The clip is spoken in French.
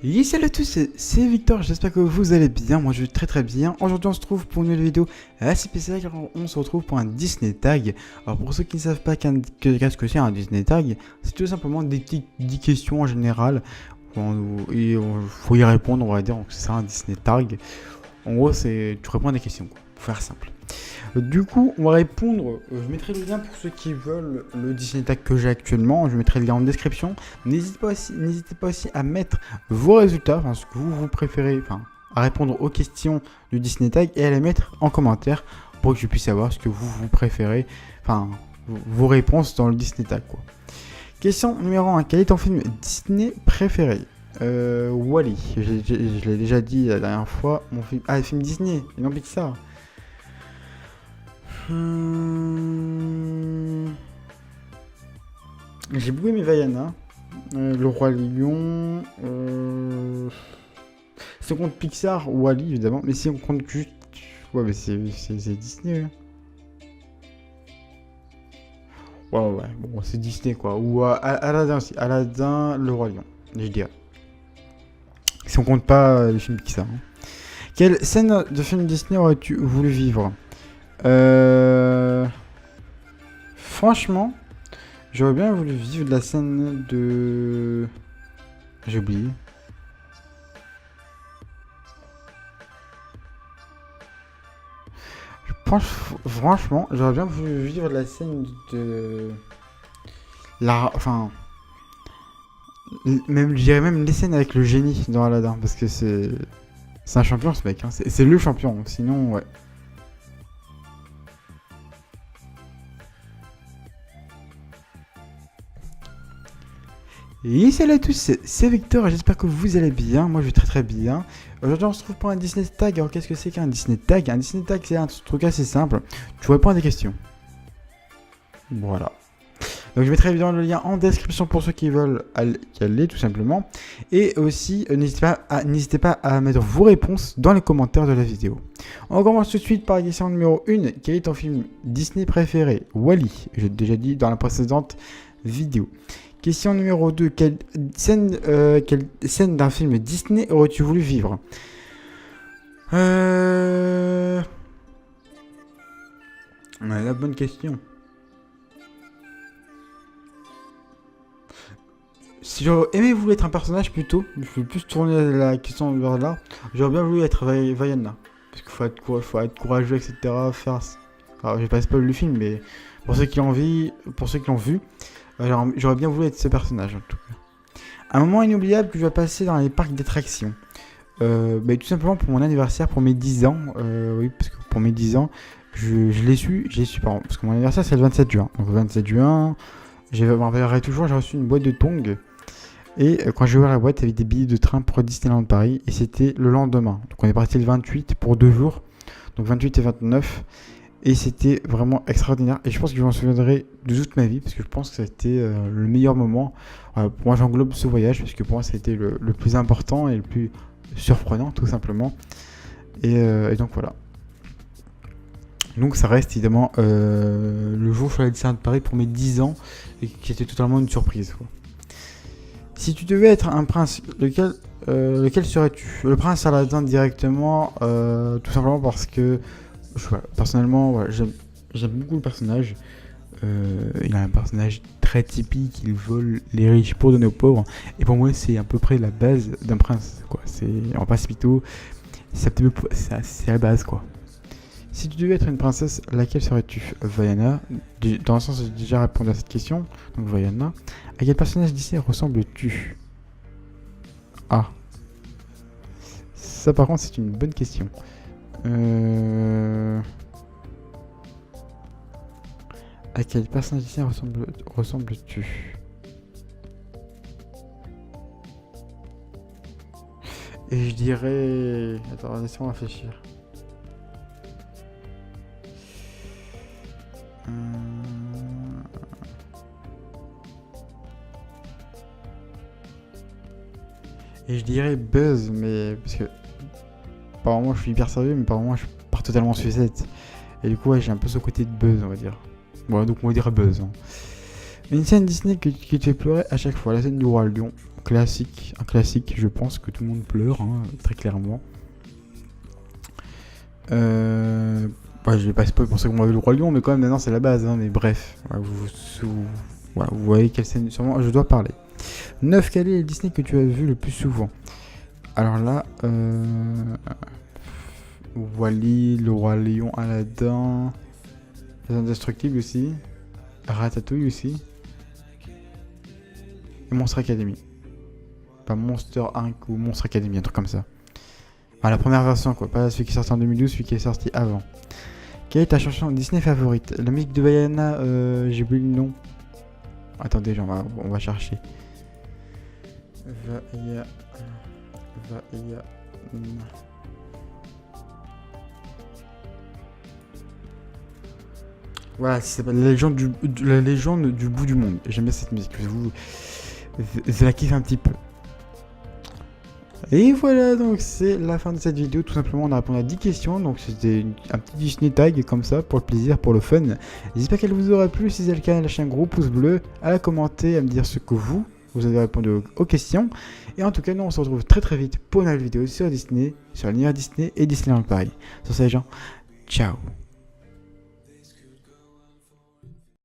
Et salut à tous, c'est Victor, j'espère que vous allez bien, moi je vais très bien. Aujourd'hui on se retrouve pour une nouvelle vidéo assez spéciale car on se retrouve pour un Disney Tag. Alors pour ceux qui ne savent pas qu'est-ce que c'est un Disney Tag, c'est tout simplement des petites 10 questions en général. Et faut y répondre, on va dire, c'est ça un Disney Tag. En gros c'est tu réponds à des questions, quoi, pour faire simple. Du coup, on va répondre, je mettrai le lien pour ceux qui veulent le Disney Tag que j'ai actuellement, je mettrai le lien en description. N'hésitez pas aussi à mettre vos résultats, enfin ce que vous préférez, enfin à répondre aux questions du Disney Tag et à les mettre en commentaire pour que je puisse savoir ce que vous préférez, enfin vos réponses dans le Disney Tag, quoi. Question numéro 1, quel est ton film Disney préféré? Wall-E, je l'ai déjà dit la dernière fois, mon film... Ah, le film Disney, et non Pixar. J'ai beaucoup aimé Vaiana, Le Roi Lion. Si on compte Pixar ou Wall-E évidemment, mais si on compte juste. Ouais, mais c'est Disney. Hein. Ouais, bon, c'est Disney quoi. Ou Aladdin aussi. Aladdin, Le Roi Lion, je dirais. Si on compte pas les films Pixar. Hein. Quelle scène de film Disney aurais-tu voulu vivre? Franchement, j'aurais bien voulu vivre la scène de... J'ai oublié. Je pense, franchement, j'aurais bien voulu vivre la scène de... Enfin... Même, je dirais même les scènes avec le génie dans Aladdin, parce que c'est un champion ce mec, hein. C'est le champion, sinon, ouais. Et salut à tous, c'est Victor, j'espère que vous allez bien, moi je vais très bien. Aujourd'hui on se retrouve pour un Disney Tag. Alors qu'est-ce que c'est qu'un Disney Tag? Un Disney Tag c'est un truc assez simple, tu réponds à des questions. Voilà. Donc je mettrai évidemment le lien en description pour ceux qui veulent y aller tout simplement. Et aussi n'hésitez pas à mettre vos réponses dans les commentaires de la vidéo. On commence tout de suite par la question numéro 1. Quel est ton film Disney préféré? Wall-E, j'ai déjà dit dans la précédente vidéo. Question numéro 2. Quelle scène d'un film Disney aurais-tu voulu vivre? La bonne question. Si j'aurais aimé voulu être un personnage plutôt, je vais plus tourner la question vers là. J'aurais bien voulu être Vaiana. Parce qu'il faut être courageux, etc. Enfin, je passe pas le film, mais pour ceux qui l'ont vu, j'aurais bien voulu être ce personnage en tout cas. Un moment inoubliable que je vais passer dans les parcs d'attractions. Tout simplement pour mon anniversaire, pour mes 10 ans. Oui, parce que pour mes 10 ans, je l'ai su, pardon, parce que mon anniversaire c'est le 27 juin. Donc le 27 juin, je me rappellerai toujours, j'ai reçu une boîte de tongs. Et quand j'ai ouvert la boîte, il y avait des billets de train pour Disneyland Paris. Et c'était le lendemain. Donc on est parti le 28 pour 2 jours. Donc 28 et 29. Et c'était vraiment extraordinaire. Et je pense que je m'en souviendrai de toute ma vie. Parce que je pense que c'était le meilleur moment. Pour moi, j'englobe ce voyage. Parce que pour moi, ça a été le plus important et le plus surprenant, tout simplement. Et donc voilà. Donc ça reste évidemment le jour où je suis allé à Disneyland Paris pour mes 10 ans. Et qui était totalement une surprise, quoi. Si tu devais être un prince, lequel serais-tu? Le prince Aladdin directement, tout simplement parce que personnellement, j'aime beaucoup le personnage. Il a un personnage très typique, il vole les riches pour donner aux pauvres. Et pour moi, c'est à peu près la base d'un prince, quoi. En passe-pito, c'est la base, quoi. Si tu devais être une princesse, laquelle serais-tu? Vaiana, dans le sens où j'ai déjà répondu à cette question, donc Vaiana. À quel personnage Disney ressembles-tu? Ah. Ça par contre c'est une bonne question. À quel personnage Disney ressembles-tu? Et je dirais... Attends, laisse-moi réfléchir. Et je dirais Buzz, mais parce que par moment je suis hyper sérieux, mais par moment je pars totalement sucette. Et du coup, ouais, j'ai un peu ce côté de Buzz, on va dire. Bon, donc on va dire Buzz. Hein. Une scène Disney qui te fait pleurer à chaque fois. La scène du Roi Lion. Classique. Un classique, je pense que tout le monde pleure, hein, très clairement. Ouais, je vais pas spoiler pour ceux qui ont vu le Roi Lion, mais quand même, maintenant c'est la base. Hein, mais bref, voilà, vous voyez quelle scène sûrement je dois parler. 9. Quel est le Disney que tu as vu le plus souvent? Alors là, Wall-E, le Roi Lion, Aladdin, Les Indestructibles aussi, Ratatouille aussi, et Monster Academy. Pas Monster Inc. ou Monster Academy, un truc comme ça. Enfin, la première version, quoi, pas celui qui est sorti en 2012, celui qui est sorti avant. Quelle est ta chanson Disney favorite? La musique de Vaiana, j'ai oublié le nom. Attendez, on va chercher. Vaiana. Voilà, c'est la légende du bout du monde. J'aime bien cette musique. Je la kiffe un petit peu. Et voilà, donc c'est la fin de cette vidéo. Tout simplement, on a répondu à 10 questions. Donc c'était un petit Disney tag comme ça, pour le plaisir, pour le fun. J'espère qu'elle vous aura plu. Si c'est le cas, lâchez un gros pouce bleu, à la commenter, à me dire ce que vous avez répondu aux questions. Et en tout cas, nous on se retrouve très très vite pour une nouvelle vidéo sur Disney, sur l'univers Disney et Disneyland Paris. Sur ça les gens, ciao.